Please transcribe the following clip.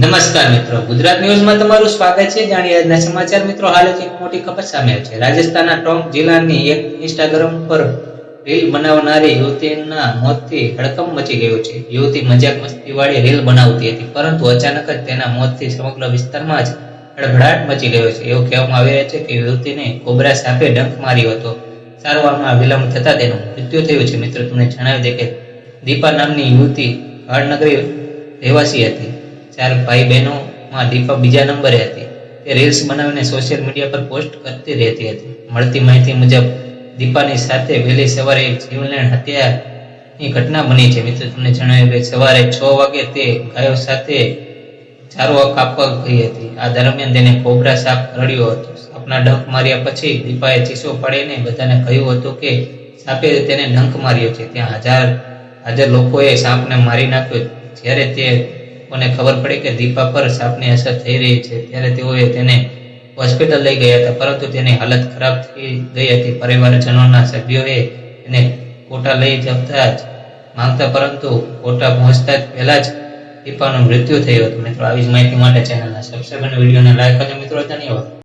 નમસ્કાર મિત્રો, ગુજરાત ન્યૂઝમાં તમારું સ્વાગત છે। જાણીએ આજના સમાચાર મિત્રો। હાલ જ એક મોટી ખબર સામે આવી છે। રાજસ્થાનના ટોંક જિલ્લાની એક ઇન્સ્ટાગ્રામ પર રીલ બનાવનારી યુવતીના મોતથી હડકંપ મચી ગયો છે। યુવતી મજાક મસ્તીવાળી રીલ બનાવતી હતી, પરંતુ અચાનક જ તેના મોતથી સમગ્ર વિસ્તારમાં જ ખળભળાટ મચી ગયો છે। એવું કહેવામાં આવી રહ્યું છે કે યુવતીને કોબરા સાપે ડંખ માર્યો હતો। સારવારમાં વિલંબ થતાં તેનું મૃત્યુ થયું છે। મિત્રો, તમને જણાવી દે કે દીપા નામની યુવતી કાળનગરી રહેવાસી હતી। 4 ભાઈ બહેનોમાં દીપા બીજા નંબરે હતી। તે રીલ્સ બનાવીને સોશિયલ મીડિયા પર પોસ્ટ કરતી રહેતી હતી। મળતી માહિતી મુજબ દીપાની સાથે વહેલી સવારે એક જીવલેણ હત્યાની ઘટના બની છે। મિત્રો, તમને જણાવ્યું કે સવારે 6 વાગે તે ગાયો સાથે ચારો કાપવા ગઈ હતી। આ દરમિયાન તેને કોબરા સાપ કરડ્યો હતો। સાપના ડંખ માર્યા પછી દીપાએ ચીસો પાડીને બધાને કહ્યું હતું કે સાપે તેને ડંખ માર્યો છે। ત્યાં હાજર લોકોએ સાપને મારી નાખ્યો। જ્યારે તેઓને ખબર પડી કે દીપા પર સાપની અસર થઈ રહી છે, ત્યારે તેઓએ તેને હોસ્પિટલ લઈ ગયા હતા, પરંતુ તેની હાલત ખરાબ થઈ ગઈ હતી। પરિવારજનોના સભ્યોએ તેને કોટા લઈ જતા જ માંગતા, પરંતુ કોટા પહોંચતા જ પહેલા જ દીપાનું મૃત્યુ થયું હતું। મિત્રો, આવી જ માહિતી માટે ચેનલને સબસ્ક્રાઇબ અને વિડીયોને લાઈક કરજો। મિત્રો, ધન્યવાદ।